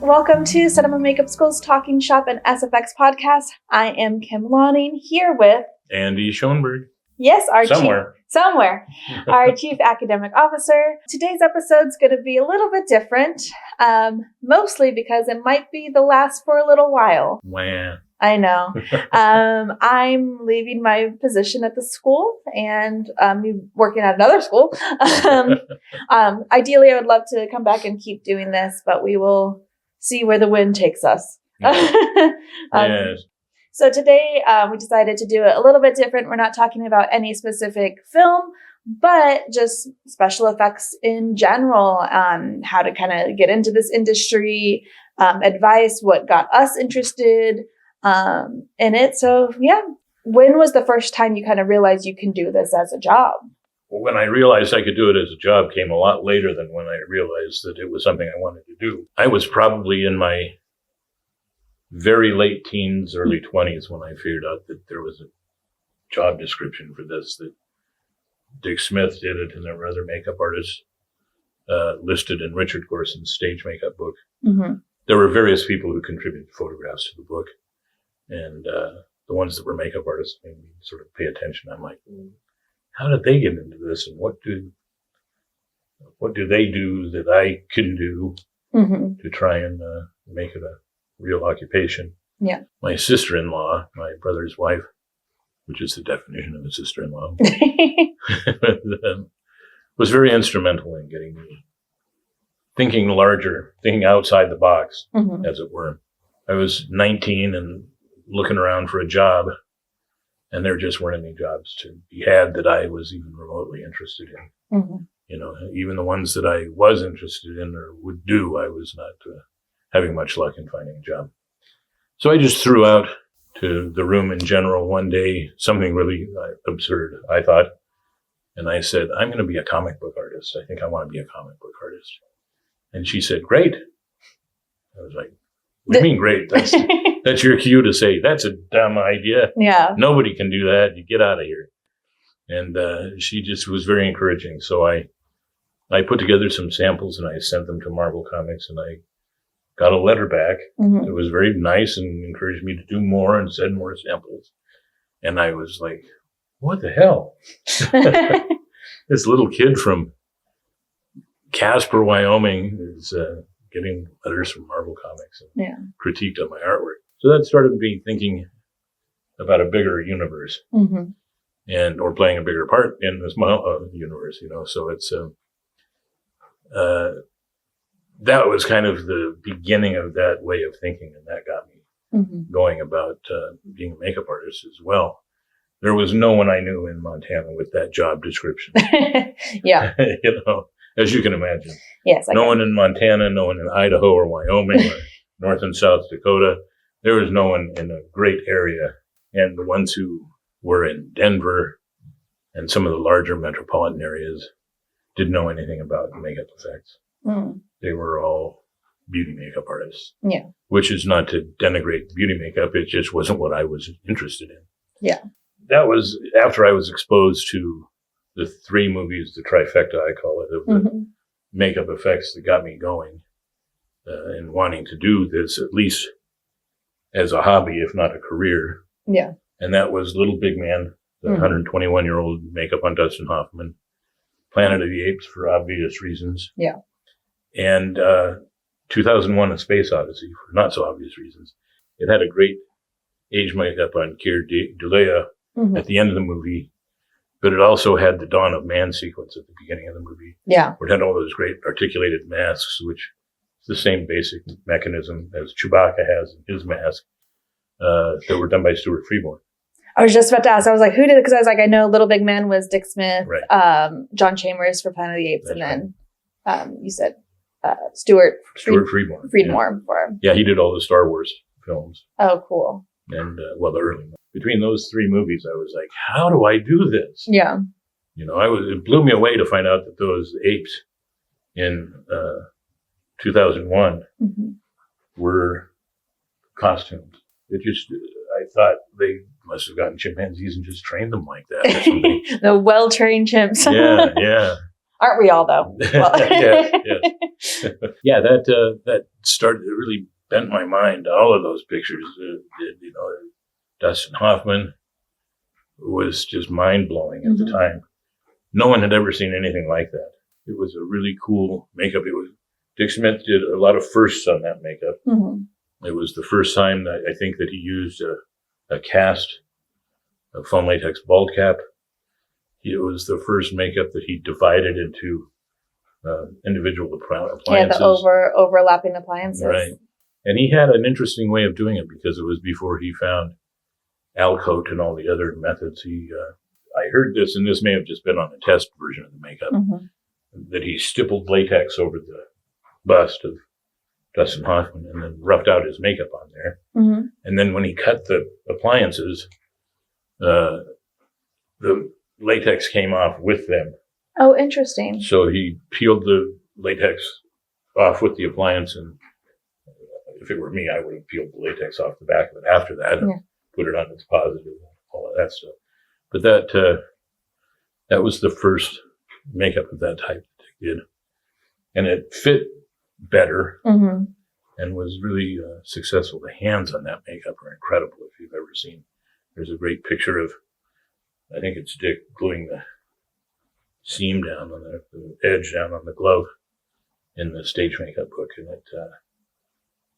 Welcome to Cinema Makeup School's Talking Shop and SFX podcast. I am Kim Lonning here with Andy Schoneberg. Yes, our Somewhere. Our Chief Academic Officer. Today's episode's going to be a little bit different, mostly because it might be the last for a little while. Wow. I know. I'm leaving my position at the school and working at another school. Ideally, I would love to come back and keep doing this, but we will see where the wind takes us. Yes. So today we decided to do it a little bit different. We're not talking about any specific film, but just special effects in general, how to kind of get into this industry, advice, what got us interested in it. So yeah, when was the first time you kind of realized you can do this as a job? Well, when I realized I could do it as a job came a lot later than when I realized that it was something I wanted to do. I was probably in my very late teens, early 20s when I figured out that there was a job description for this, that Dick Smith did it and there were other makeup artists listed in Richard Gorson's stage makeup book. Mm-hmm. There were various people who contributed photographs to the book, and the ones that were makeup artists made me sort of pay attention. I'm like, how did they get into this, and what do they do that I can do to try and make it a real occupation? Yeah. My sister-in-law, my brother's wife, which is the definition of a sister-in-law, was very instrumental in getting me thinking larger, thinking outside the box, as it were. I was 19 and looking around for a job, and there just weren't any jobs to be had that I was even remotely interested in. You know, even the ones that I was interested in or would do, I was not having much luck in finding a job. So I just threw out to the room in general one day something really absurd, I thought. And I said, I'm going to be a comic book artist. I think I want to be a comic book artist. And she said, great. I was like, what do you mean great? That's your cue to say, that's a dumb idea. Yeah. Nobody can do that. You get out of here. And she just was very encouraging. So I put together some samples and I sent them to Marvel Comics, and I got a letter back. It was very nice and encouraged me to do more and send more samples. And I was like, what the hell? This little kid from Casper, Wyoming is getting letters from Marvel Comics and critiqued on my artwork. So that started me thinking about a bigger universe and or playing a bigger part in this universe, you know. So it's that was kind of the beginning of that way of thinking, and that got me going about being a makeup artist as well. There was no one I knew in Montana with that job description. Yeah. You know, as you can imagine. Yes. No one in Montana, no one in Idaho or Wyoming or North and South Dakota. There was no one in a great area. And the ones who were in Denver and some of the larger metropolitan areas didn't know anything about makeup effects. They were all beauty makeup artists. Yeah. Which is not to denigrate beauty makeup. It just wasn't what I was interested in. Yeah. That was after I was exposed to the three movies, the trifecta, I call it, of the makeup effects that got me going and wanting to do this at least as a hobby, if not a career. Yeah. And that was Little Big Man, the 121-year-old makeup on Dustin Hoffman, Planet of the Apes for obvious reasons. Yeah. And 2001: A Space Odyssey for not so obvious reasons. It had a great age makeup on Keir Dullea at the end of the movie, but it also had the Dawn of Man sequence at the beginning of the movie. Yeah. Where it had all those great articulated masks, which is the same basic mechanism as Chewbacca has in his mask, that were done by Stuart Freeborn. I was just about to ask. I was like, who did it? Because I was like, I know Little Big Man was Dick Smith, right. John Chambers for Planet of the Apes, That's and then you said Stuart Freeborn. Yeah, he did all the Star Wars films. Oh, cool. And, well, the early ones. Between those three movies, I was like, how do I do this? Yeah. You know, it blew me away to find out that those apes in 2001 were costumes. It just, I thought they must have gotten chimpanzees and just trained them like that or something. The well-trained chimps. Yeah. Aren't we all, though? Well. Yes. Yeah, that started, it really bent my mind. All of those pictures did, Dustin Hoffman was just mind-blowing at the time. No one had ever seen anything like that. It was a really cool makeup. Dick Smith did a lot of firsts on that makeup. It was the first time that I think that he used a cast, a foam latex bald cap. It was the first makeup that he divided into individual appliances. Yeah, the overlapping appliances. Right. And he had an interesting way of doing it because it was before he found Alcoat and all the other methods. I heard this, and this may have just been on a test version of the makeup, that he stippled latex over the bust of Dustin Hoffman and then roughed out his makeup on there. And then when he cut the appliances, the latex came off with them. Oh, interesting. So he peeled the latex off with the appliance, and if it were me, I would have peeled the latex off the back of it after that and put it on its positive and all of that stuff. But that was the first makeup of that type that Dick did. And it fit better and was really successful. The hands on that makeup are incredible if you've ever seen. There's a great picture of, I think it's Dick gluing the seam down on the edge down on the glove in the stage makeup book. And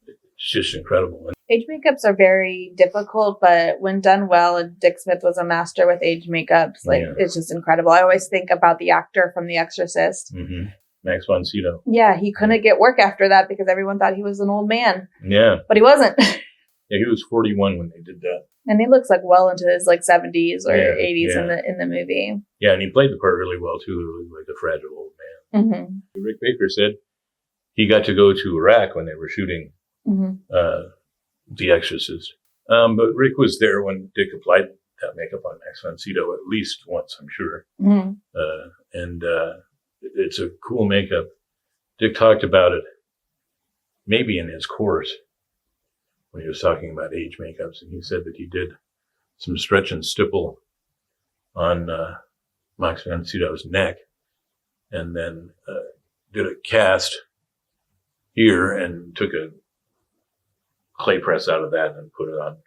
it's just incredible. Age makeups are very difficult, but when done well, and Dick Smith was a master with age makeups, it's just incredible. I always think about the actor from The Exorcist. Max von Sydow. Yeah, he couldn't get work after that because everyone thought he was an old man. Yeah. But he wasn't. Yeah, he was 41 when they did that. And he looks like well into his 70s or 80s in the movie. Yeah, and he played the part really well too, like a fragile old man. Rick Baker said he got to go to Iraq when they were shooting The Exorcist. But Rick was there when Dick applied that makeup on Max von Sydow at least once, I'm sure. And it's a cool makeup. Dick talked about it maybe in his course when he was talking about age makeups, and he said that he did some stretch and stipple on Max von Sydow's neck, and then did a cast here and took a clay press out of that and put it on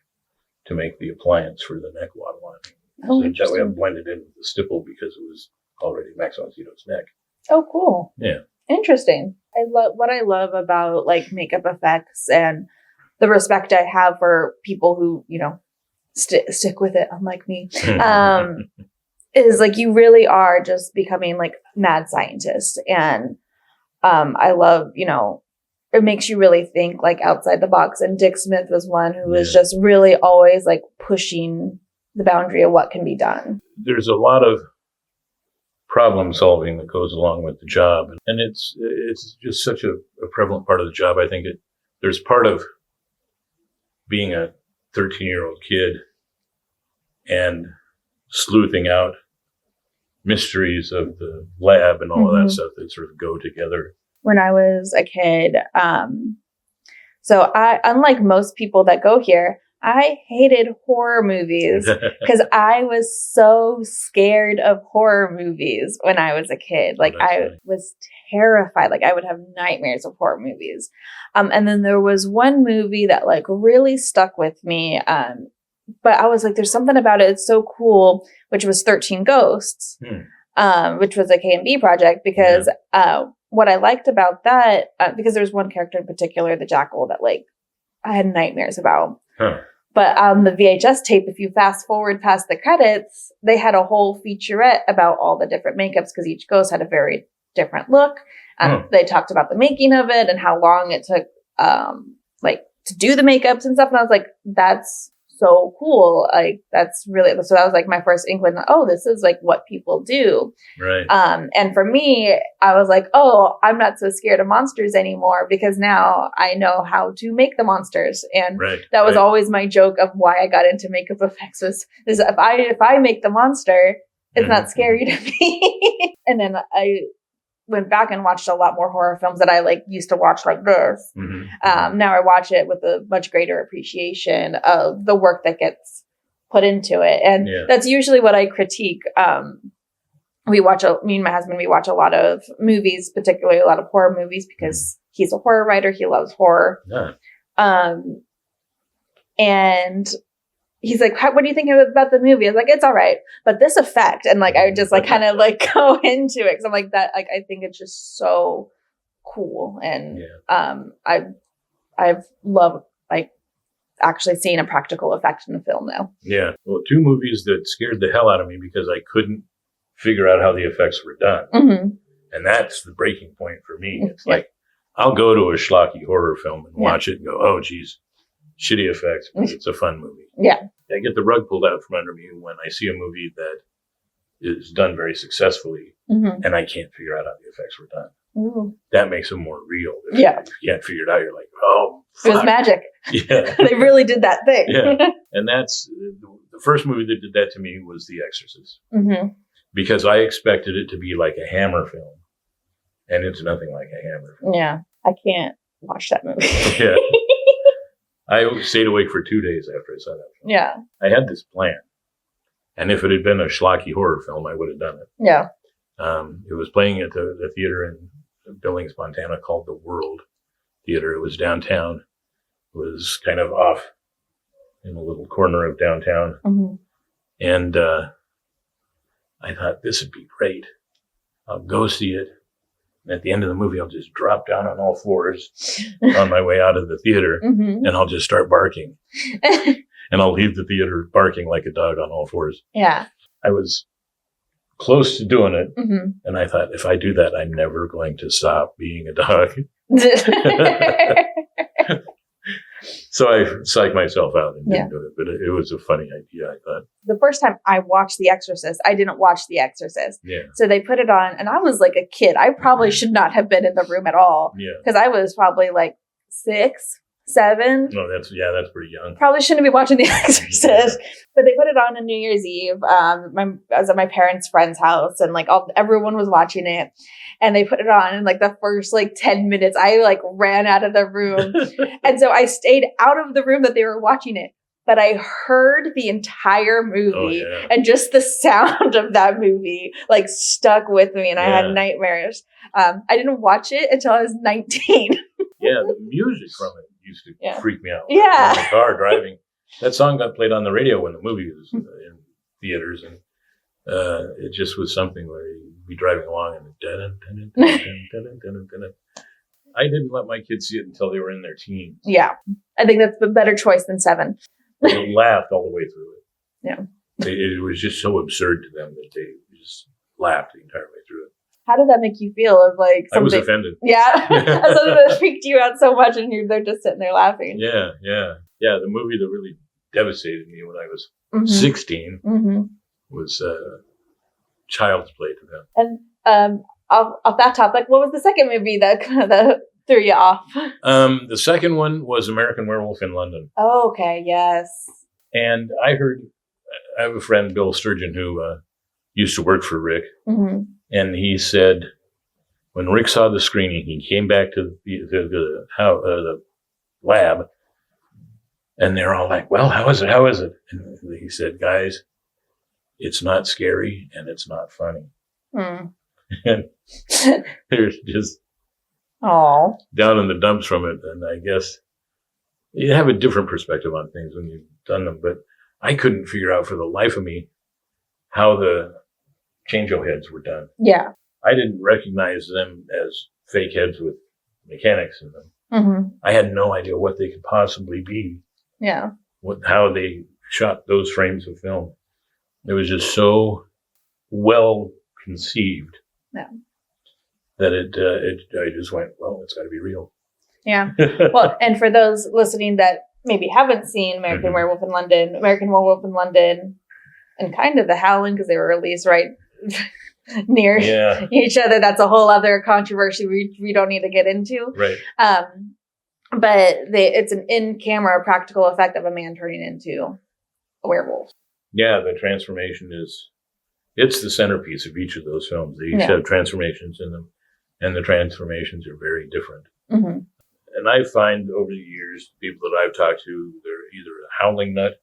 to make the appliance for the neck waterline. Oh, so that way I blended in with the stipple because it was already Max von Sydow's neck. Oh, cool. Yeah. Interesting. What I love about makeup effects and the respect I have for people who, stick with it, unlike me, is you really are just becoming mad scientists. And I love, it makes you really think outside the box. And Dick Smith was one who was just really always pushing the boundary of what can be done. There's a lot of problem solving that goes along with the job. And it's just such a prevalent part of the job. I think there's part of being a 13-year-old kid and sleuthing out mysteries of the lab and all of that stuff that sort of go together. When I was a kid, so unlike most people that go here, I hated horror movies because I was so scared of horror movies when I was a kid. I was terrified. I would have nightmares of horror movies. And then there was one movie that really stuck with me. But I was there's something about it. It's so cool, which was 13 Ghosts, which was a K&B project because what I liked about that, because there's one character in particular, the Jackal, that I had nightmares about. But on the VHS tape, if you fast forward past the credits, they had a whole featurette about all the different makeups because each ghost had a very different look. They talked about the making of it and how long it took to do the makeups and stuff. And I was like, that's so cool. That's really, so that was my first inkling. Oh, this is what people do. Right. And for me, I was oh, I'm not so scared of monsters anymore because now I know how to make the monsters. And that was always my joke of why I got into makeup effects is if I make the monster, it's not scary to me. And then I went back and watched a lot more horror films that I used to watch like this. Now I watch it with a much greater appreciation of the work that gets put into it. And that's usually what I critique me and my husband, we watch a lot of movies, particularly a lot of horror movies, because he's a horror writer. He loves horror. Yeah. And he's like, what do you think about the movie? I was like, it's all right. But this effect, and like, I would just like kind of like go into it. Cause I'm like that, like, I think it's just so cool. And, I've loved like actually seeing a practical effect in the film now. Yeah. Well, two movies that scared the hell out of me because I couldn't figure out how the effects were done. Mm-hmm. And that's the breaking point for me. It's like, I'll go to a schlocky horror film and watch it and go, oh, geez, shitty effects, but it's a fun movie. Yeah. I get the rug pulled out from under me when I see a movie that is done very successfully and I can't figure out how the effects were done. Ooh. That makes them more real. If you can't figure it out, you're like, oh, fuck. It was magic. Yeah. They really did that thing. Yeah. And that's the first movie that did that to me was The Exorcist. Mm-hmm. Because I expected it to be like a Hammer film. And it's nothing like a Hammer film. Yeah. I can't watch that movie. Yeah. I stayed awake for 2 days after I saw that film. Yeah. I had this plan. And if it had been a schlocky horror film, I would have done it. Yeah. It was playing at the theater in Billings, Montana called the World Theater. It was downtown. It was kind of off in a little corner of downtown. Mm-hmm. And I thought, this would be great. I'll go see it. And at the end of the movie, I'll just drop down on all fours on my way out of the theater, and I'll just start barking. And I'll leave the theater barking like a dog on all fours. Yeah. I was close to doing it. Mm-hmm. And I thought, if I do that, I'm never going to stop being a dog. So I psyched myself out and didn't do it. But it was a funny idea, I thought. The first time I watched The Exorcist, I didn't watch The Exorcist. Yeah. So they put it on, and I was like a kid. I probably should not have been in the room at all. Yeah. Because I was probably like 6, 7. No, that's pretty young. Probably shouldn't be watching The Exorcist. Yeah. But they put it on New Year's Eve. I was at my parents' friend's house, and like everyone was watching it. And they put it on, and like the first like 10 minutes, I like ran out of the room. And so I stayed out of the room that they were watching it. But I heard the entire movie, and just the sound of that movie like stuck with me, and I had nightmares. I didn't watch it until I was 19. Yeah, the music from it used to freak me out. Yeah. In the car driving. That song got played on the radio when the movie was in theaters, and it just was something where you'd be driving along and I didn't let my kids see it until they were in their teens. Yeah. I think that's a better choice than 7. They laughed all the way through it. Yeah. It was just so absurd to them that they just laughed the entire way through it. How did that make you feel? Of like something? I was offended. Yeah. Something that freaked you out so much, and they're just sitting there laughing. Yeah. The movie that really devastated me when I was 16 was Child's Play to them. And off that topic, what was the second movie that kind of threw you off? The second one was American Werewolf in London. Oh, okay. Yes. And I have a friend, Bill Sturgeon, who used to work for Rick. Mm-hmm. And he said, when Rick saw the screening, he came back to the lab, and they're all like, well, how is it? How is it? And he said, guys, it's not scary and it's not funny. Mm. And they're just down in the dumps from it. And I guess you have a different perspective on things when you've done them. But I couldn't figure out for the life of me how the change-o heads were done. Yeah. I didn't recognize them as fake heads with mechanics in them. Mm-hmm. I had no idea what they could possibly be. Yeah. How they shot those frames of film. It was just so well conceived. Yeah. That I just went, well, it's got to be real. Yeah. Well, and for those listening that maybe haven't seen American Werewolf in London, and kind of The Howling, because they were released right near each other. That's a whole other controversy we don't need to get into. Right. But it's an in-camera practical effect of a man turning into a werewolf. Yeah, the transformation it's the centerpiece of each of those films. They each have transformations in them, and the transformations are very different. Mm-hmm. And I find over the years, people that I've talked to, they're either a howling nut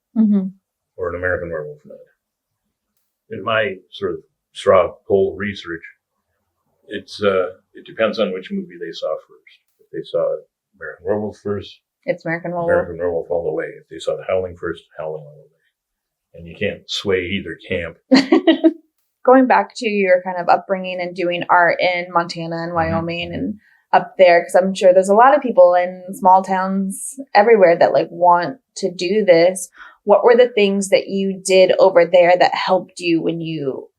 or an American Werewolf nut. In my sort of straw poll research, it depends on which movie they saw first. If they saw American Werewolf first, It's American Werewolf. American Werewolf all the way. If they saw The Howling first, Howling all the way. And you can't sway either camp. Going back to your kind of upbringing and doing art in Montana and Wyoming and up there, because I'm sure there's a lot of people in small towns everywhere that like want to do this. What were the things that you did over there that helped you when you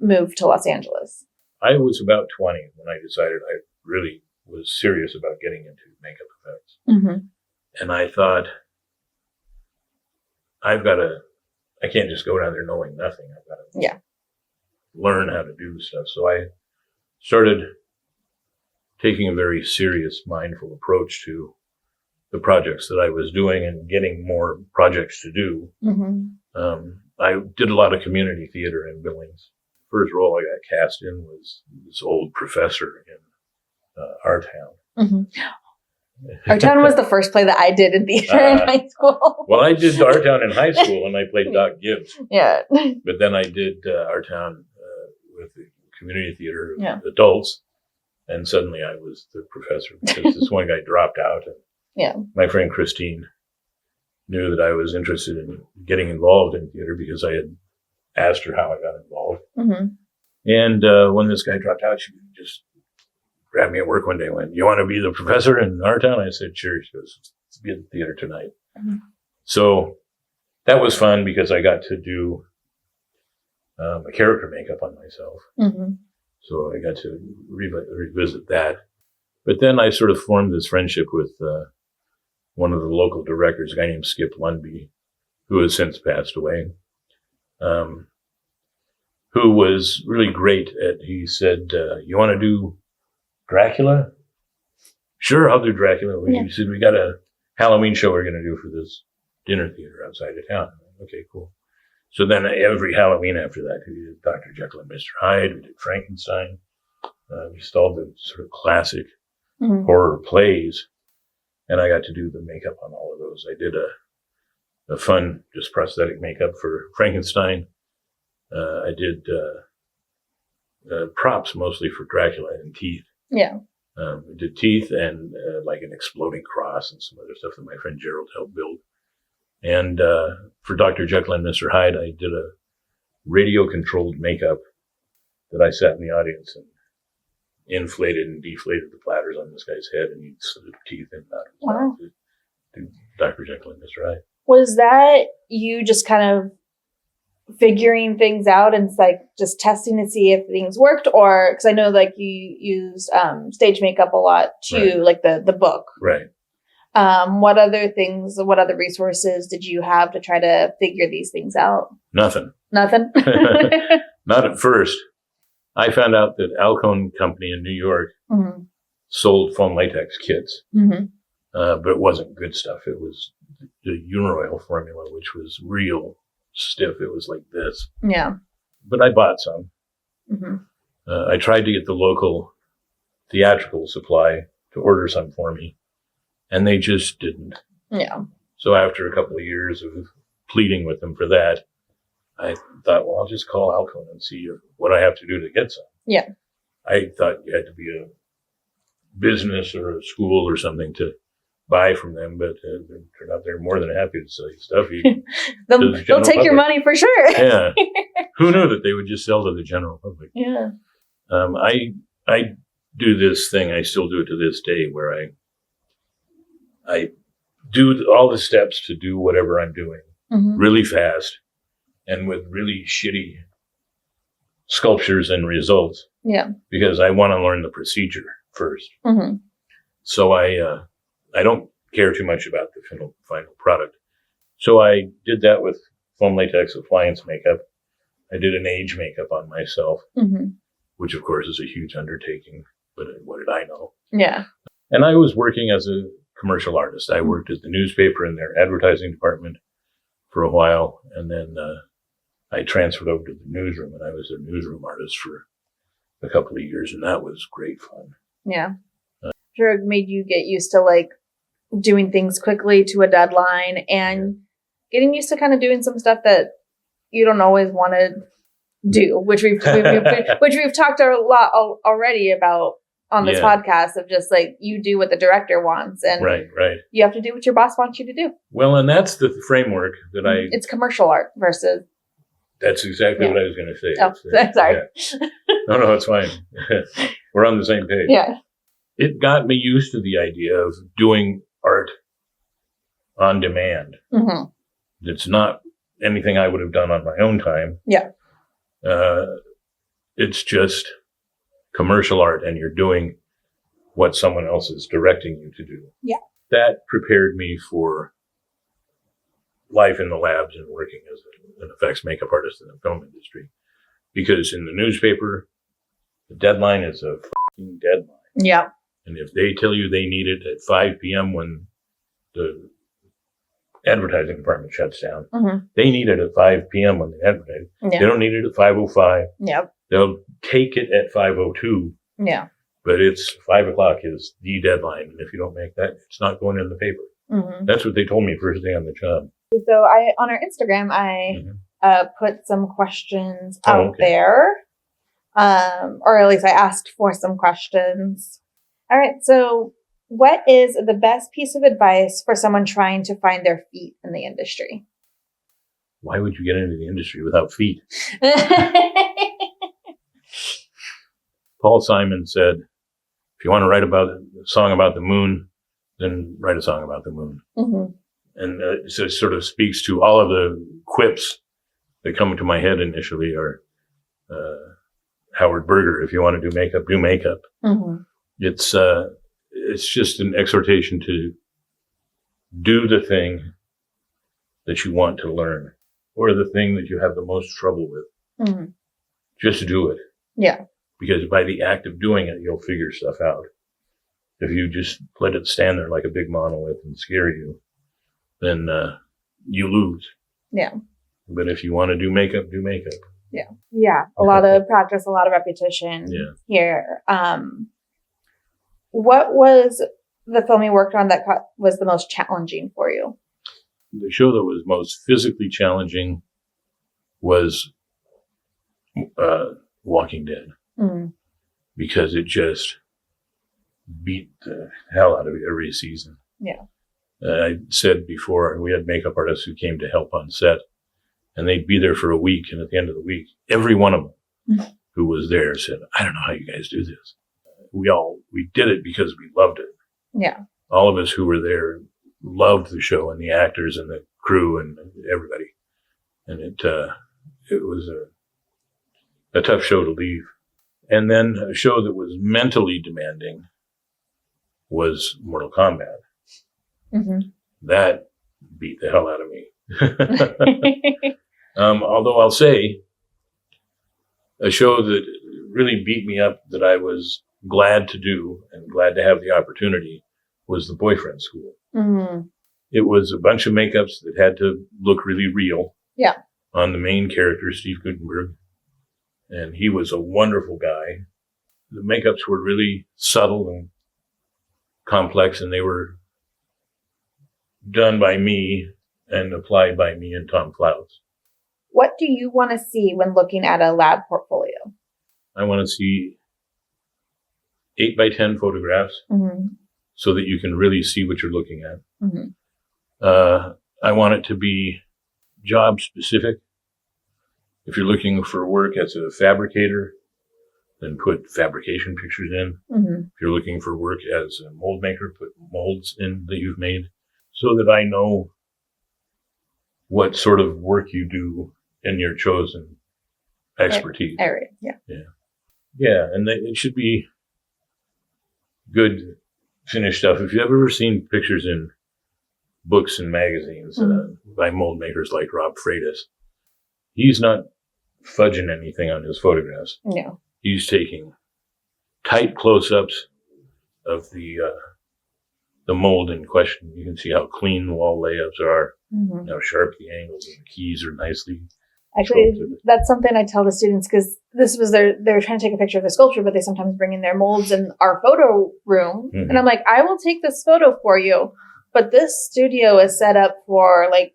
moved to Los Angeles? I was about 20 when I decided I really was serious about getting into makeup effects. Mm-hmm. And I thought, I can't just go down there knowing nothing. I've got to learn how to do stuff. So I started taking a very serious, mindful approach to the projects that I was doing and getting more projects to do. Mm-hmm. I did a lot of community theater in Billings. First role I got cast in was this old professor in Our Town. Mm-hmm. Our Town was the first play that I did in theater in high school. Well, I did Our Town in high school, and I played Doc Gibbs. Yeah. But then I did Our Town with the community theater adults, and suddenly I was the professor because this one guy dropped out. And my friend Christine knew that I was interested in getting involved in theater because I had asked her how I got involved. Mm-hmm. And when this guy dropped out, she just grabbed me at work one day and went, "You want to be the professor in Our Town?" I said, "Sure." She goes, "Let's be at the theater tonight." Mm-hmm. So that was fun because I got to do a character makeup on myself. Mm-hmm. So I got to revisit that. But then I sort of formed this friendship with one of the local directors, a guy named Skip Lundby, who has since passed away, who was really great he said, "You want to do Dracula?" "Sure, I'll do Dracula." He said, "We got a Halloween show we're going to do for this dinner theater outside of town." Okay, cool. So then every Halloween after that, we did Dr. Jekyll and Mr. Hyde, we did Frankenstein, we did all the sort of classic horror plays, and I got to do the makeup on all of those. I did a fun, just prosthetic makeup for Frankenstein. I did props mostly for Dracula and teeth. Yeah. I did teeth and like an exploding cross and some other stuff that my friend Gerald helped build. And for Dr. Jekyll and Mr. Hyde, I did a radio-controlled makeup that I sat in the audience and inflated and deflated the platters on this guy's head, and he'd slip teeth in and out of his mouth to Dr. Jekyll and Mr. Hyde. Was that you just kind of figuring things out and like just testing to see if things worked, or because I know like you use stage makeup a lot too, like the book, right? What other resources did you have to try to figure these things out? Nothing. Not at first. I found out that Alcone Company in New York sold foam latex kits, but it wasn't good stuff. It was the Uniroyal formula, which was real stiff. It was like this. Yeah. But I bought some. I tried to get the local theatrical supply to order some for me, and they just didn't. Yeah. So after a couple of years of pleading with them for that, I thought, well, I'll just call Alcone and see what I have to do to get some. Yeah. I thought you had to be a business or a school or something to buy from them, but it turned out they're more than happy to sell you stuff. They'll take your money for sure. Yeah. Who knew that they would just sell to the general public? Yeah. I do this thing, I still do it to this day, where I do all the steps to do whatever I'm doing really fast and with really shitty sculptures and results. Yeah. Because I want to learn the procedure first. So I don't care too much about the final product. So I did that with foam latex appliance makeup. I did an age makeup on myself, which of course is a huge undertaking, but what did I know? Yeah. And I was working as a commercial artist. I worked at the newspaper in their advertising department for a while, and then I transferred over to the newsroom, and I was their newsroom artist for a couple of years, and that was great fun. Yeah. Sure, it made you get used to like doing things quickly to a deadline and getting used to kind of doing some stuff that you don't always want to do, which we've talked a lot already about on this podcast of just like you do what the director wants, and right. You have to do what your boss wants you to do. Well, and that's the framework that it's commercial art versus. That's exactly what I was going to say. Oh, sorry. Yeah. No, it's fine. We're on the same page. Yeah. It got me used to the idea of doing art on demand. Mm-hmm. It's not anything I would have done on my own time. Yeah. It's just commercial art, and you're doing what someone else is directing you to do. Yeah. That prepared me for life in the labs and working as an effects makeup artist in the film industry. Because in the newspaper, the deadline is a fucking deadline. Yeah. And if they tell you they need it at 5 p.m. when the advertising department shuts down, they need it at 5 p.m. when they advertise. Yeah. They don't need it at 5:05. Yep. They'll take it at 5:02. Yeah. But it's 5 o'clock is the deadline. And if you don't make that, it's not going in the paper. Mm-hmm. That's what they told me first day on the job. So on our Instagram, I put some questions out there. Or at least I asked for some questions. All right. So what is the best piece of advice for someone trying to find their feet in the industry? Why would you get into the industry without feet? Paul Simon said, if you want to write about a song about the moon, then write a song about the moon. Mm-hmm. And it sort of speaks to all of the quips that come to my head initially are Howard Berger, if you want to do makeup, do makeup. Mm-hmm. It's just an exhortation to do the thing that you want to learn or the thing that you have the most trouble with. Mm-hmm. Just do it. Yeah. Because by the act of doing it, you'll figure stuff out. If you just let it stand there like a big monolith and scare you, then you lose. Yeah. But if you want to do makeup, do makeup. Yeah. Yeah. A lot of practice, a lot of repetition here. What was the film you worked on that was the most challenging for you? The show that was most physically challenging was Walking Dead. Mm. Because it just beat the hell out of every season. Yeah. I said before, we had makeup artists who came to help on set, and they'd be there for a week, and at the end of the week, every one of them who was there said, I don't know how you guys do this. We did it because we loved it. Yeah. All of us who were there loved the show and the actors and the crew and everybody. And it was a tough show to leave. And then a show that was mentally demanding was Mortal Kombat. Mm-hmm. That beat the hell out of me. Although I'll say a show that really beat me up that I was glad to do and glad to have the opportunity was The Boyfriend School. Mm-hmm. It was a bunch of makeups that had to look really real. Yeah. On the main character, Steve Gutenberg. And he was a wonderful guy. The makeups were really subtle and complex, and they were done by me and applied by me and Tom Clouds. What do you want to see when looking at a lab portfolio? I want to see 8x10 photographs so that you can really see what you're looking at. Mm-hmm. I want it to be job specific. If you're looking for work as a fabricator, then put fabrication pictures in. Mm-hmm. If you're looking for work as a mold maker, put molds in that you've made so that I know what sort of work you do in your chosen expertise. Area, yeah. Yeah, and it should be good finished stuff. If you've ever seen pictures in books and magazines by mold makers like Rob Freitas, he's not fudging anything on his photographs. No. He's taking tight close-ups of the mold in question. You can see how clean the wall layups are, how sharp the angles and the keys are nicely. Actually, that's something I tell the students because this was they were trying to take a picture of the sculpture, but they sometimes bring in their molds in our photo room. Mm-hmm. And I'm like, I will take this photo for you, but this studio is set up for like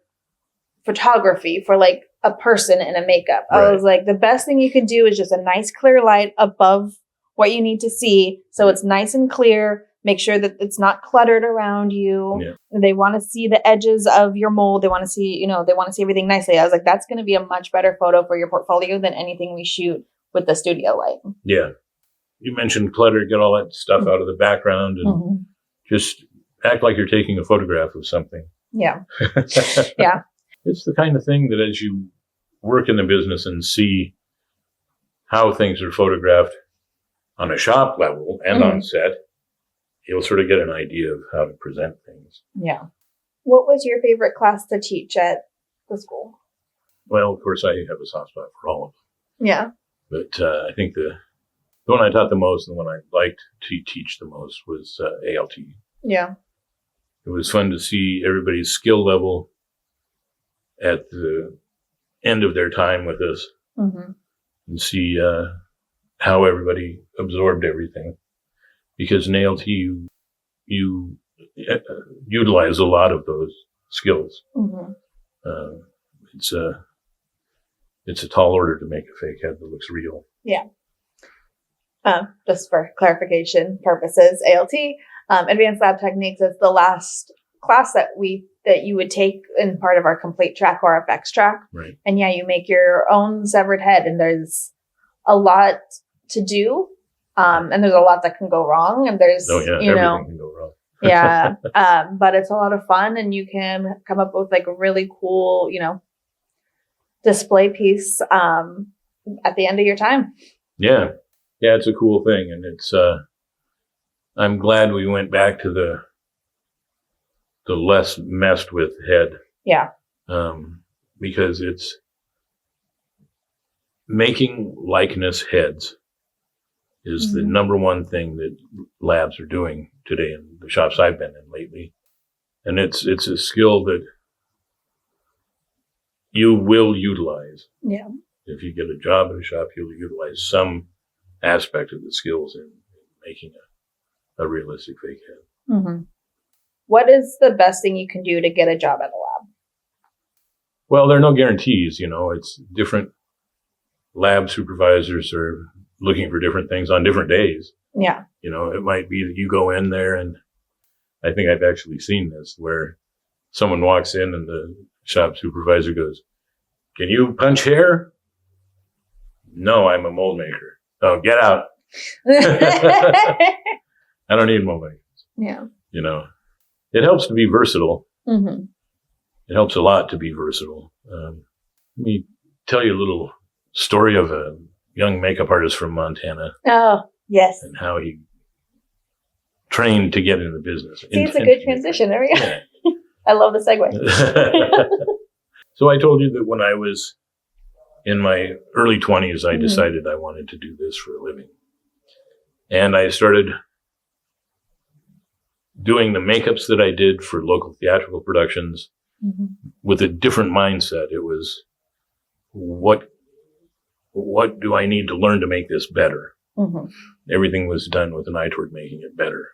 photography, for like a person in a makeup. Right. I was like, the best thing you can do is just a nice clear light above what you need to see. So it's nice and clear. Make sure that it's not cluttered around you. Yeah. They want to see the edges of your mold. They want to see, they want to see everything nicely. I was like, that's going to be a much better photo for your portfolio than anything we shoot with the studio light. Yeah. You mentioned clutter, get all that stuff out of the background and just act like you're taking a photograph of something. Yeah. Yeah. It's the kind of thing that as you work in the business and see how things are photographed on a shop level and on set, you'll sort of get an idea of how to present things. Yeah. What was your favorite class to teach at the school? Well, of course, I have a soft spot for all of them. Yeah. But I think the one I taught the most and the one I liked to teach the most was ALT. Yeah. It was fun to see everybody's skill level at the end of their time with us and see how everybody absorbed everything. Because in ALT, you utilize a lot of those skills. It's a tall order to make a fake head that looks real. Yeah. Just for clarification purposes, ALT, Advanced Lab Techniques, is the last class that you would take in part of our complete track or FX track. Right. And yeah, you make your own severed head, and there's a lot to do. And there's a lot that can go wrong, and there's, everything can go wrong. Yeah. But it's a lot of fun, and you can come up with like a really cool, display piece, at the end of your time. Yeah. Yeah. It's a cool thing. And it's, I'm glad we went back to the less messed with head. Yeah. Because it's making likeness heads is the number one thing that labs are doing today in the shops I've been in lately. And it's a skill that you will utilize. Yeah. If you get a job in a shop, you'll utilize some aspect of the skills in making a realistic fake head. What is the best thing you can do to get a job at a lab? Well, there are no guarantees, it's different lab supervisors are looking for different things on different days. Yeah. It might be that you go in there, and I think I've actually seen this where someone walks in and the shop supervisor goes, "Can you punch hair?" "No, I'm a mold maker." "Oh, get out." I don't need mold makers. Yeah. It helps to be versatile. Mm-hmm. It helps a lot to be versatile. Let me tell you a little story of a young makeup artist from Montana. Oh, yes. And how he trained to get into the business. See, it's a good transition. There we go. Yeah. I love the segue. So I told you that when I was in my early 20s, I decided I wanted to do this for a living. And I started doing the makeups that I did for local theatrical productions with a different mindset. It was, what do I need to learn to make this better? Everything was done with an eye toward making it better.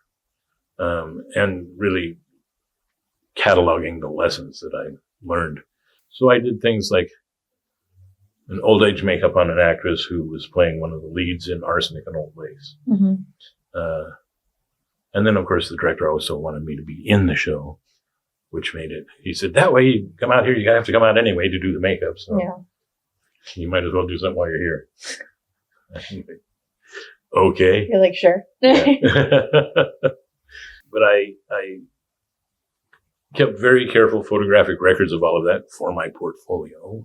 And really cataloging the lessons that I learned. So I did things like an old age makeup on an actress who was playing one of the leads in Arsenic and Old Lace. And then, of course, the director also wanted me to be in the show, which made it, he said, that way you come out here, you have to come out anyway to do the makeup. So you might as well do something while you're here. Okay. You're like, sure. Yeah. But I kept very careful photographic records of all of that for my portfolio.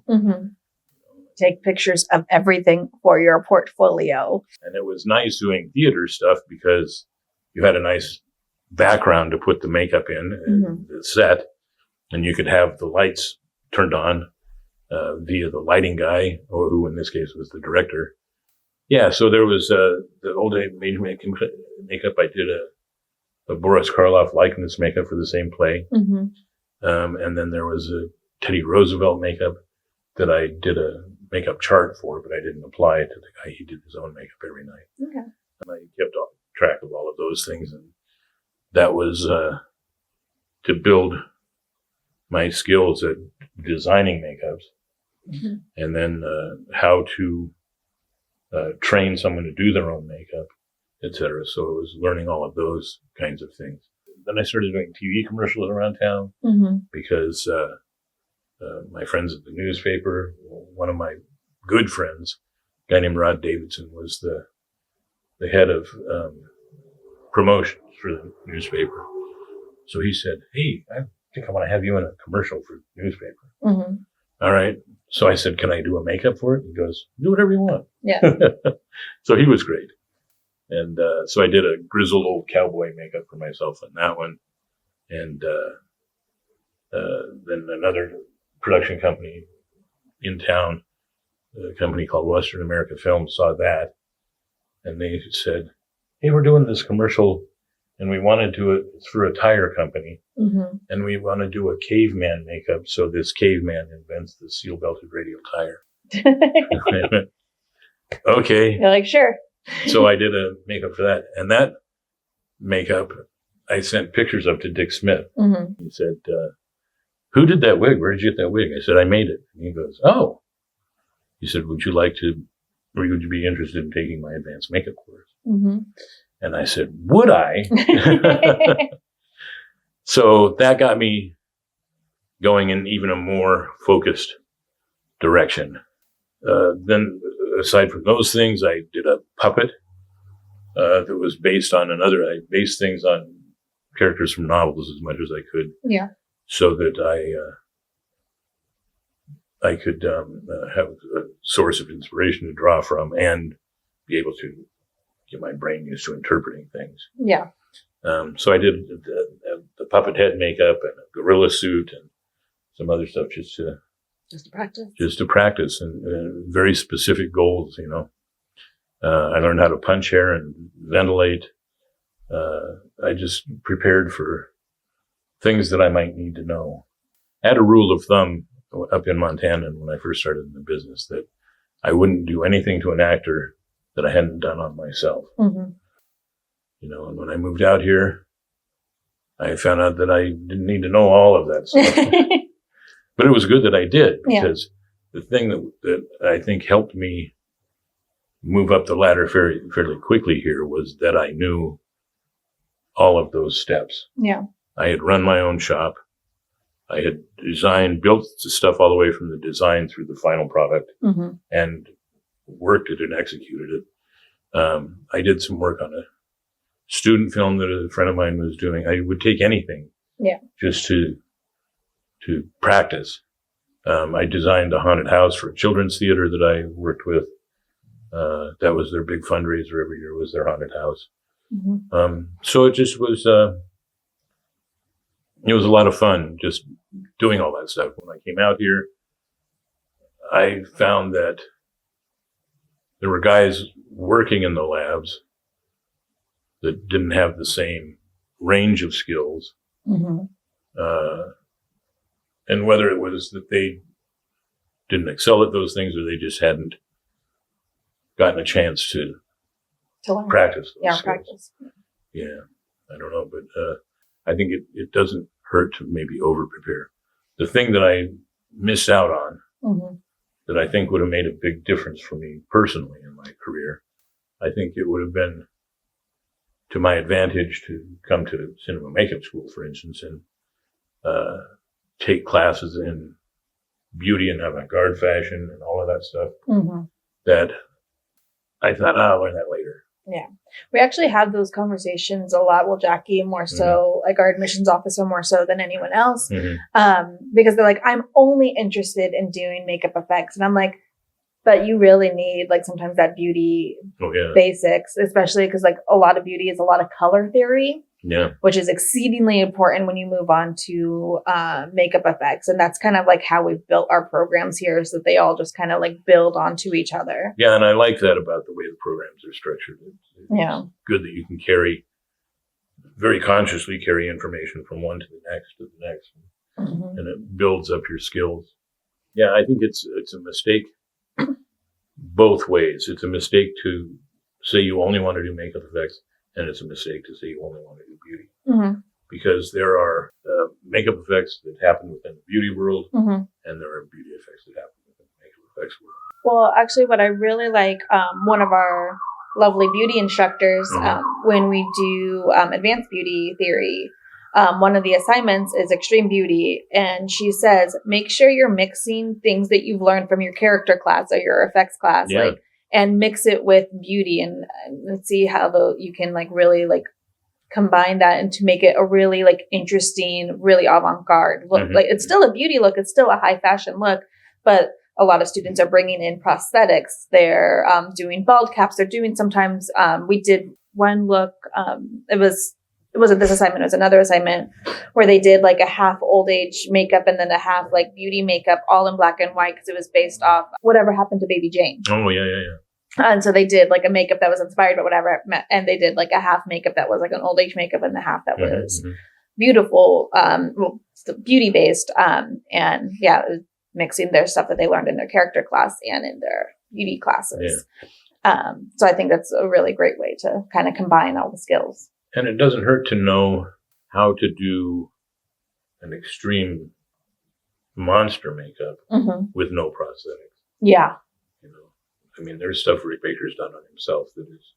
Take pictures of everything for your portfolio. And it was nice doing theater stuff because you had a nice background to put the makeup in, the set, and you could have the lights turned on via the lighting guy, or who in this case was the director. Yeah, so there was the old age makeup. I did a Boris Karloff likeness makeup for the same play. And then there was a Teddy Roosevelt makeup that I did a makeup chart for, but I didn't apply it to the guy. He did his own makeup every night. Okay. And I kept track of all of those things. And that was to build my skills at designing makeups Mhm. and then how to train someone to do their own makeup, etc. So it was learning all of those kinds of things. Then I started doing TV commercials around town because my friends at the newspaper, one of my good friends, a guy named Rod Davidson, was the head of promotions for the newspaper. So he said, "Hey, I think I want to have you in a commercial for the newspaper." Mm-hmm. All right. So I said, "Can I do a makeup for it?" He goes, "Do whatever you want." Yeah. So he was great. And so I did a grizzled old cowboy makeup for myself in that one. And then another production company in town, a company called Western America Films, saw that. And they said, "Hey, we're doing this commercial and we want to do it through a tire company. Mm-hmm. And we want to do a caveman makeup. So this caveman invents the seal belted radial tire." I went, okay. You're like, sure. So I did a makeup for that. And that makeup, I sent pictures of to Dick Smith. Mm-hmm. He said, "Who did that wig? Where did you get that wig?" I said, "I made it." And he goes, "Oh." He said, "Would you like to, or would you be interested in taking my advanced makeup course?" Mm-hmm. And I said, "Would I?" So that got me going in even a more focused direction. Then aside from those things, I did a puppet that was based on I based things on characters from novels as much as I could. Yeah. So that I could have a source of inspiration to draw from and be able to get my brain used to interpreting things. Yeah. So I did the puppet head makeup and a gorilla suit and some other stuff just to practice and very specific goals. I learned how to punch hair and ventilate. I just prepared for things that I might need to know. I had a rule of thumb up in Montana when I first started in the business that I wouldn't do anything to an actor that I hadn't done on myself. Mm-hmm. And when I moved out here, I found out that I didn't need to know all of that stuff. But it was good that I did, because the thing that I think helped me move up the ladder fairly quickly here was that I knew all of those steps. Yeah. I had run my own shop. I had built the stuff all the way from the design through the final product, mm-hmm. and worked it and executed it. I did some work on a student film that a friend of mine was doing. I would take anything just to practice. I designed a haunted house for a children's theater that I worked with. That was their big fundraiser every year, was their haunted house. Mm-hmm. So it just was, it was a lot of fun just doing all that stuff. When I came out here, I found that there were guys working in the labs that didn't have the same range of skills. Mm-hmm. And whether it was that they didn't excel at those things or they just hadn't gotten a chance to learn. Practice those skills. Practice. Yeah, I don't know, but I think it doesn't hurt to maybe over-prepare. The thing that I missed out on, mm-hmm. that I think would have made a big difference for me personally in my career, I think it would have been to my advantage to come to cinema makeup school, for instance, and take classes in beauty and avant-garde fashion and all of that stuff. Mm-hmm. That I thought, I'll learn that later. Yeah. We actually have those conversations a lot. Well, Jackie more so, like our admissions officer more so than anyone else. Mm-hmm. Because they're like, I'm only interested in doing makeup effects. And I'm like, but you really need like sometimes that beauty basics, especially because like a lot of beauty is a lot of color theory. Yeah. Which is exceedingly important when you move on to makeup effects. And that's kind of like how we've built our programs here, so that they all just kind of like build onto each other. Yeah, and I like that about the way the programs are structured. It's good that you can very consciously carry information from one to the next, mm-hmm. and it builds up your skills. Yeah, I think it's a mistake both ways. It's a mistake to say you only want to do makeup effects, and it's a mistake to say you only want to do beauty. Mm-hmm. Because there are makeup effects that happen within the beauty world, mm-hmm. and there are beauty effects that happen within the effects world. Well, actually, what I really like, one of our lovely beauty instructors, when we do advanced beauty theory, one of the assignments is extreme beauty. And she says, make sure you're mixing things that you've learned from your character class or your effects class, and mix it with beauty and see how you can really combine that and to make it a really interesting, really avant-garde look. Like it's still a beauty look. It's still a high fashion look, but a lot of students are bringing in prosthetics. They're doing bald caps. They're doing sometimes, we did one look, it wasn't this assignment, it was another assignment where they did a half old age makeup and then a half beauty makeup all in black and white because it was based off whatever happened to Baby Jane. Oh, yeah. And so they did a makeup that was inspired by whatever, and they did a half makeup that was an old age makeup and the half that was beautiful, beauty based. And yeah, it was mixing their stuff that they learned in their character class and in their beauty classes. Yeah. So I think that's a really great way to kind of combine all the skills. And it doesn't hurt to know how to do an extreme monster makeup with no prosthetics. Yeah. I mean, there's stuff Rick Baker's done on himself that is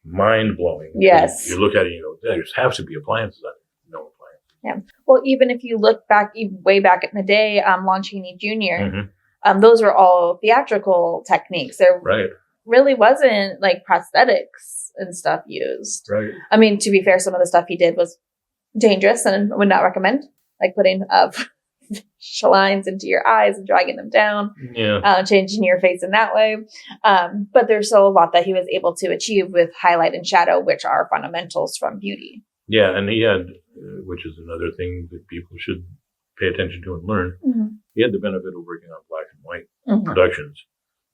mind-blowing. Yes. You look at it, there have to be appliances on it. No appliances. Yeah. Well, even if you look back, way back in the day, Lon Chaney Jr., those were all theatrical techniques. There really wasn't prosthetics and stuff used. Right. I mean, to be fair, some of the stuff he did was dangerous and would not recommend, putting lines into your eyes and dragging them down, changing your face in that way. But there's still a lot that he was able to achieve with highlight and shadow, which are fundamentals from beauty. Yeah, and he had, which is another thing that people should pay attention to and learn, he had the benefit of working on black and white productions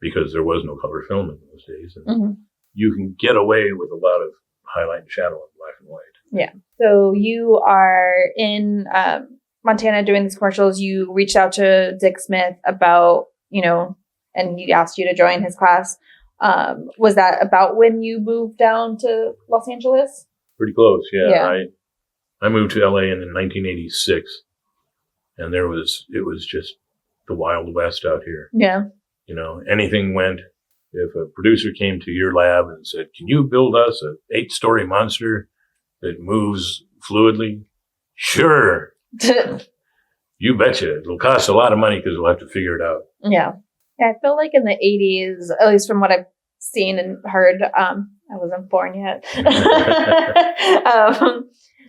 because there was no color film in those days. And you can get away with a lot of highlight and shadow in black and white. Yeah. So you are in Montana doing these commercials. You reached out to Dick Smith about, and he asked you to join his class. Was that about when you moved down to Los Angeles? Pretty close, yeah. I moved to LA in 1986, and it was just the Wild West out here. Yeah. Anything went. If a producer came to your lab and said, "Can you build us a 8-story monster that moves fluidly?" Sure. You betcha. It'll cost a lot of money because we'll have to figure it out. Yeah. I feel like in the 80s, at least from what I've seen and heard, I wasn't born yet.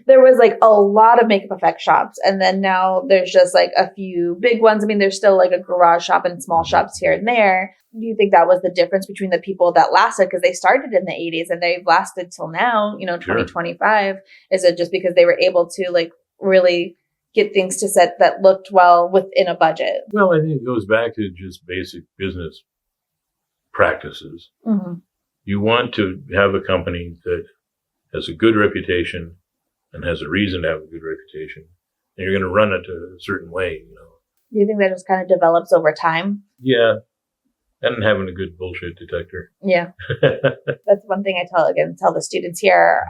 There was a lot of makeup effect shops. And then now there's just a few big ones. I mean, there's still a garage shop and small shops here and there. Do you think that was the difference between the people that lasted? Because they started in the 80s and they've lasted till now, 2025. Is it just because they were able to really get things to set that looked well within a budget? Well, I think it goes back to just basic business practices. You want to have a company that has a good reputation and has a reason to have a good reputation. And you're going to run it a certain way, Do you think that just kind of develops over time? Yeah. And having a good bullshit detector. Yeah. That's one thing I tell the students here.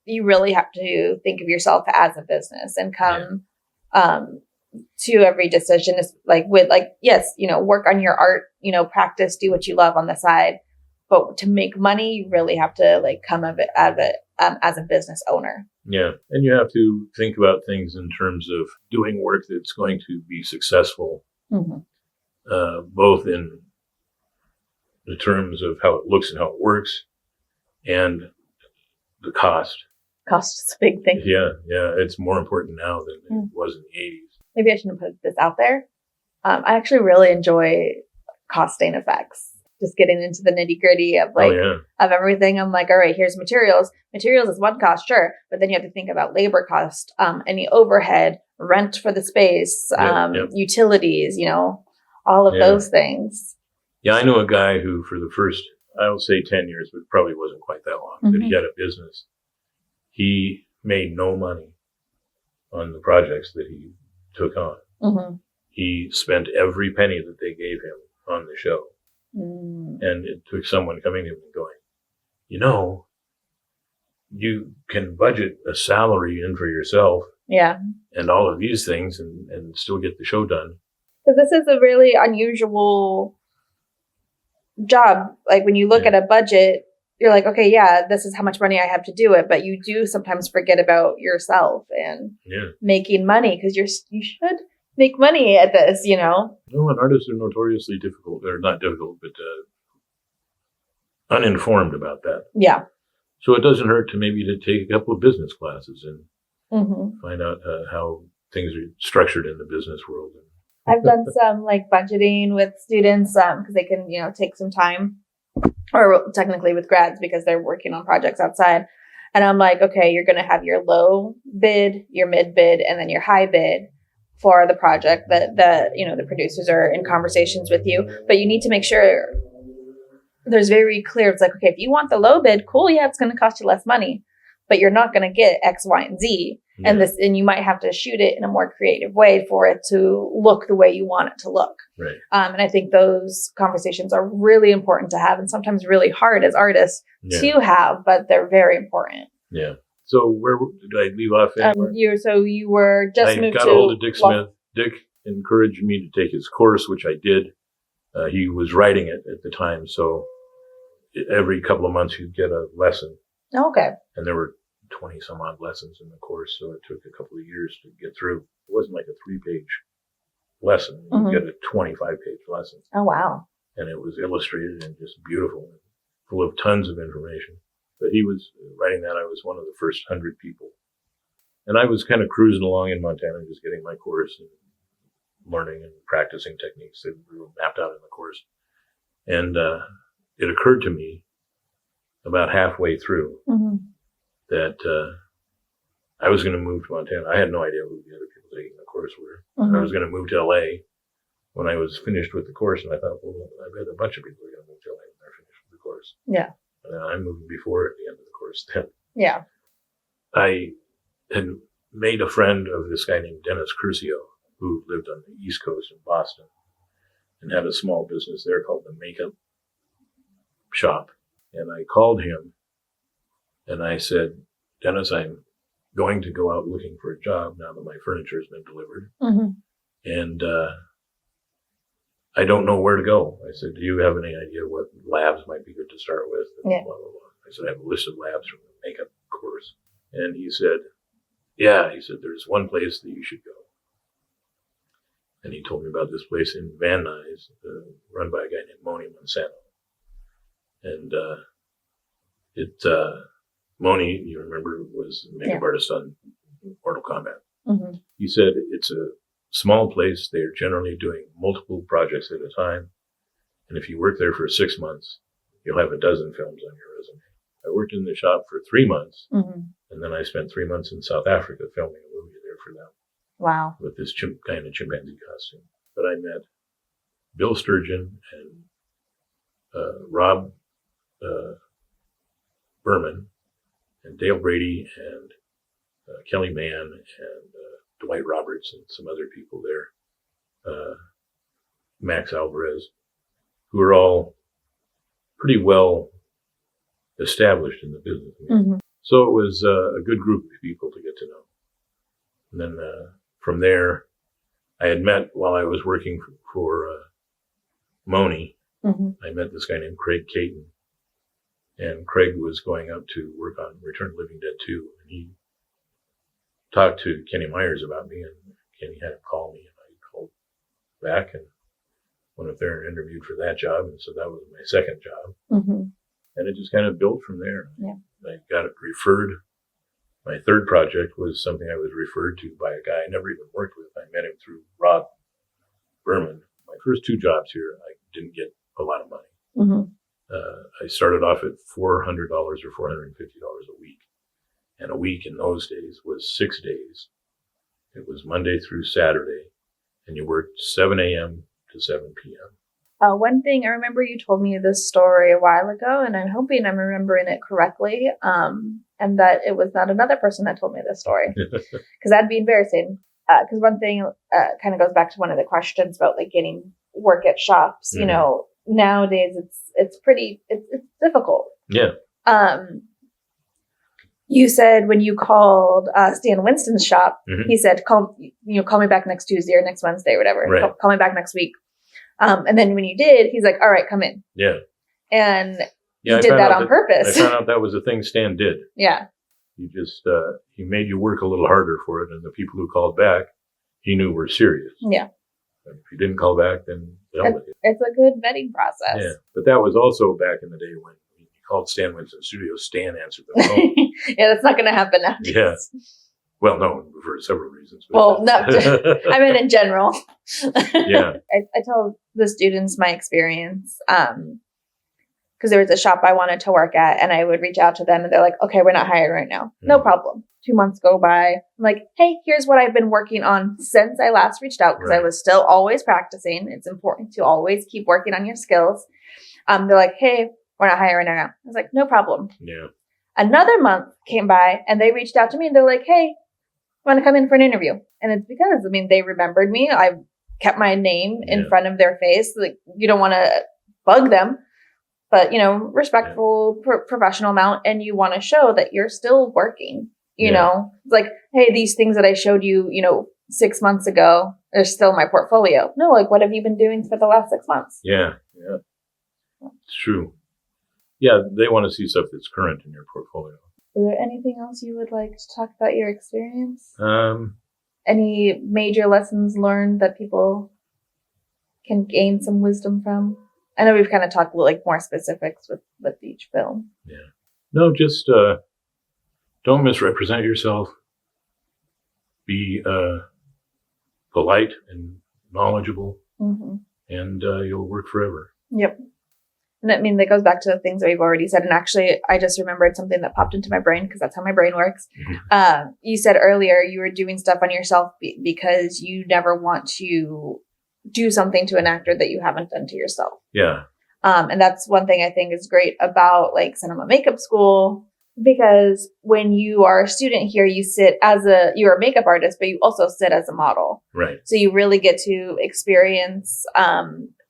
You really have to think of yourself as a business and come to every decision is yes, work on your art, practice, do what you love on the side. But to make money, you really have to come of it as a business owner. Yeah. And you have to think about things in terms of doing work that's going to be successful, both in the terms of how it looks and how it works and the cost. Cost is a big thing. Yeah. It's more important now than it was in the 80s. Maybe I shouldn't put this out there. I actually really enjoy costing effects. Just getting into the nitty gritty of of everything. I'm all right, here's materials. Materials is one cost, sure. But then you have to think about labor cost, any overhead, rent for the space, utilities, all of those things. Yeah, I know a guy who for the first, I will say 10 years, but probably wasn't quite that long, but he had a business. He made no money on the projects that he took on. He spent every penny that they gave him on the show. And it took someone coming to him and going, you can budget a salary in for yourself. Yeah. And all of these things and still get the show done. Because this is a really unusual job. Like when you look at a budget, you're like, okay, yeah, this is how much money I have to do it. But you do sometimes forget about yourself and making money because you should make money at this, No, and artists are notoriously difficult. They're not difficult, but uninformed about that. Yeah. So it doesn't hurt to maybe to take a couple of business classes and find out how things are structured in the business world. I've done some like budgeting with students because they can, take some time, or technically with grads because they're working on projects outside. And I'm like, okay, you're going to have your low bid, your mid bid, and then your high bid for the project that the producers are in conversations with you. But you need to make sure there's very clear. It's like, okay, if you want the low bid, cool, yeah, it's going to cost you less money, but you're not going to get X, Y, and Z. And you might have to shoot it in a more creative way for it to look the way you want it to look. Right. And I think those conversations are really important to have, and sometimes really hard as artists to have, but they're very important. Yeah. So where did I leave off? You were just moved to. I got a hold of Dick Smith. Dick encouraged me to take his course, which I did. He was writing it at the time, so every couple of months you'd get a lesson. Okay. And there were 20 some odd lessons in the course, so it took a couple of years to get through. It wasn't like a 3-page lesson. You get a 25-page lesson. Oh, wow. And it was illustrated and just beautiful, full of tons of information. But he was writing that. I was one of the first 100 people. And I was kind of cruising along in Montana, just getting my course and learning and practicing techniques that were mapped out in the course. And it occurred to me about halfway through that I was going to move to Montana. I had no idea who the other people taking the course were. I was going to move to LA when I was finished with the course. And I thought, well, I bet a bunch of people are going to move to LA when they're finished with the course. Yeah. And I'm moving before at the end of the course then. Yeah. I had made a friend of this guy named Dennis Curcio, who lived on the East Coast in Boston and had a small business there called the Makeup Shop. And I called him and I said, Dennis, I'm going to go out looking for a job now that my furniture has been delivered. And I don't know where to go. I said, do you have any idea what labs might be good to start with? And blah, blah, blah. I said, I have a list of labs from the makeup course. And he said, yeah, he said, there's one place that you should go. And he told me about this place in Van Nuys, run by a guy named Moni Monsanto. And Moni, you remember, was a makeup artist on Mortal Kombat. He said it's a small place. They're generally doing multiple projects at a time. And if you work there for 6 months, you'll have a dozen films on your resume. I worked in the shop for 3 months. And then I spent 3 months in South Africa filming a movie there for them. Wow. With this kind of chimpanzee costume. But I met Bill Sturgeon and Rob Berman and Dale Brady and Kelly Mann and Dwight Roberts and some other people there, Max Alvarez, who are all pretty well established in the business. So it was a good group of people to get to know. And then from there, I had met while I was working for Moni. I met this guy named Craig Caton. And Craig was going up to work on Return of the Living Dead 2. And he talked to Kenny Myers about me, and Kenny had him call me, and I called back and went up there and interviewed for that job. And so that was my second job. And it just kind of built from there. Yeah. I got it referred. My third project was something I was referred to by a guy I never even worked with. I met him through Rob Berman. My first 2 jobs here, I didn't get a lot of money. I started off at $400 or $450 a week. And a week in those days was 6 days. It was Monday through Saturday. And you worked 7 a.m. to 7 p.m. One thing, I remember you told me this story a while ago, and I'm hoping I'm remembering it correctly, and that it was not another person that told me this story. Because that'd be embarrassing. Because one thing kind of goes back to one of the questions about like getting work at shops. You know, nowadays it's difficult. Yeah. You said when you called Stan Winston's shop, he said, call me back next Tuesday or next Wednesday or whatever. Right. Call me back next week. And then when you did, he's like, all right, come in. Yeah. And Yeah, he did that on purpose. I found out that was a thing Stan did. Yeah. He just, he made you work a little harder for it. And the people who called back, he knew were serious. Yeah. And if you didn't call back, then it's a good vetting process. Yeah. But that was also back in the day when you called Stan Winston Studios, Stan answered the phone. Yeah, that's not going to happen now. Yeah. Well, no, for several reasons. Well, no, I mean, in general. Yeah. I tell the students my experience because there was a shop I wanted to work at, and I would reach out to them, and they're like, okay, we're not hiring right now. No problem. 2 months go by. I'm like, hey, here's what I've been working on since I last reached out, because I was still always practicing. It's important to always keep working on your skills. They're like, hey, we're not hiring right now. I was like, no problem. Yeah. Another month came by, and they reached out to me, and they're like, hey, want to come in for an interview. And it's because, I mean, they remembered me. I kept my name in front of their face. Like, you don't want to bug them, but, you know, respectful, professional amount. And you want to show that you're still working, you know, it's like, hey, these things that I showed you, you know, 6 months ago, are still my portfolio. No, like, what have you been doing for the last 6 months? Yeah. Yeah. It's true. Yeah. They want to see stuff that's current in your portfolio. Is there anything else you would like to talk about your experience? Any major lessons learned that people can gain some wisdom from? I know we've kind of talked like more specifics with each film. Yeah. No, just don't misrepresent yourself. Be polite and knowledgeable, and you'll work forever. Yep. And I mean, that goes back to the things that we've already said. And actually, I just remembered something that popped into my brain because that's how my brain works. You said earlier you were doing stuff on yourself because you never want to do something to an actor that you haven't done to yourself. Yeah. And that's one thing I think is great about like cinema makeup school, because when you are a student here, you sit you're a makeup artist, but you also sit as a model. Right. So you really get to experience,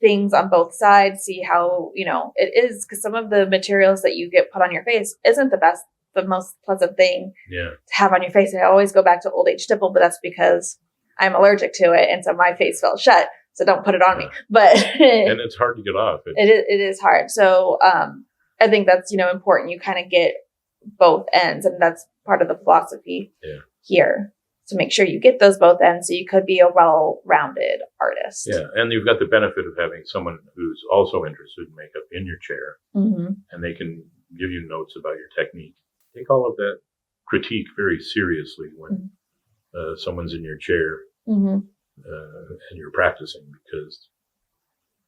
things on both sides, see how, you know, it is, because some of the materials that you get put on your face isn't the most pleasant thing to have on your face. I always go back to Old Age Stipple, but that's because I'm allergic to it. And so my face felt shut. So don't put it on me. But and it's hard to get off. It is hard. So I think that's, you know, important. You kind of get both ends, and that's part of the philosophy here. To make sure you get those both ends so you could be a well-rounded artist. Yeah, and you've got the benefit of having someone who's also interested in makeup in your chair, and they can give you notes about your technique. Take all of that critique very seriously when someone's in your chair and you're practicing, because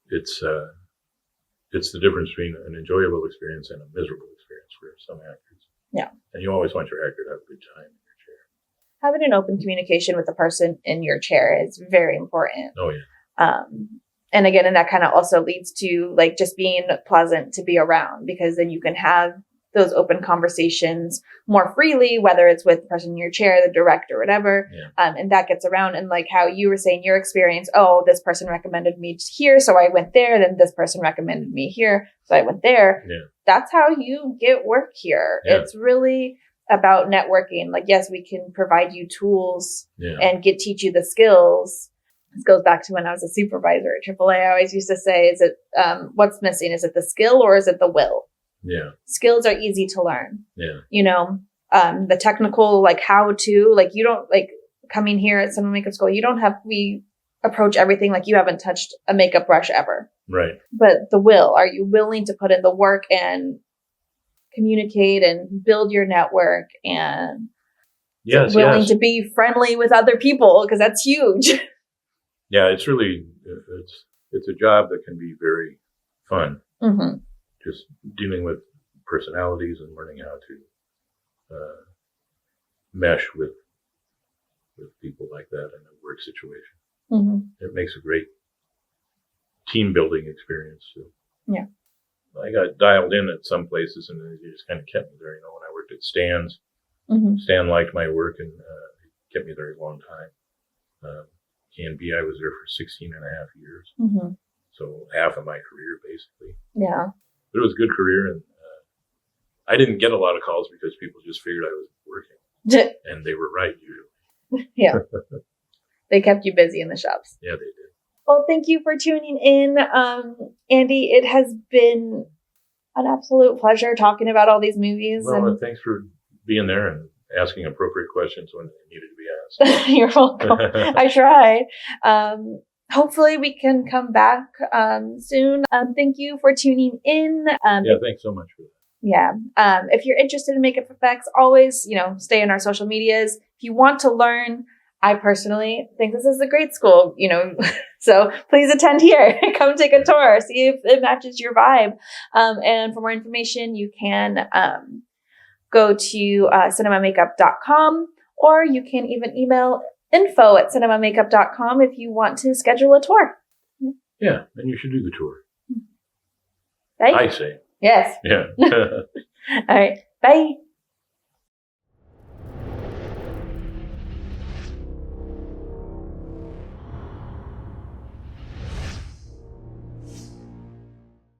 it's the difference between an enjoyable experience and a miserable experience for some actors. Yeah. And you always want your actor to have a good time. Having an open communication with the person in your chair is very important. Oh, yeah. And again, and that kind of also leads to like just being pleasant to be around, because then you can have those open conversations more freely, whether it's with the person in your chair, the director, whatever. Yeah. And that gets around. And like how you were saying your experience, oh, this person recommended me here, so I went there. Then this person recommended me here, so I went there. Yeah. That's how you get work here. Yeah. It's really about networking. Like, yes, we can provide you tools and teach you the skills. This goes back to when I was a supervisor at AAA. I always used to say, is it what's missing? Is it the skill or is it the will? Yeah. Skills are easy to learn. Yeah. You know, the technical, like how to, like you don't, like coming here at cinema makeup school, we approach everything like you haven't touched a makeup brush ever. Right. But the will, are you willing to put in the work and communicate and build your network and willing to be friendly with other people, because that's huge. Yeah, it's really, it's a job that can be very fun. Just dealing with personalities and learning how to mesh with people like that in a work situation. It makes a great team building experience too. Yeah. I got dialed in at some places, and it just kind of kept me there. You know, when I worked at Stan's, Stan liked my work, and it kept me there a long time. K&B, I was there for 16 and a half years. So half of my career, basically. Yeah. But it was a good career, and I didn't get a lot of calls because people just figured I was working. And they were right, usually. Yeah. They kept you busy in the shops. Yeah, they did. Well, thank you for tuning in. Andy, it has been An absolute pleasure talking about all these movies. Well, and thanks for being there and asking appropriate questions when they needed to be asked. You're welcome. I try. Hopefully we can come back soon. Thank you for tuning in. Yeah, thanks so much for that. Yeah. If you're interested in makeup effects, always, stay in our social medias. If you want to learn, I personally think this is a great school, so please attend here. Come take a tour, see if it matches your vibe. And for more information, you can go to cinemamakeup.com, or you can even email info@cinemamakeup.com if you want to schedule a tour. Yeah, and you should do the tour. Right? I say. Yes. Yeah. All right. Bye.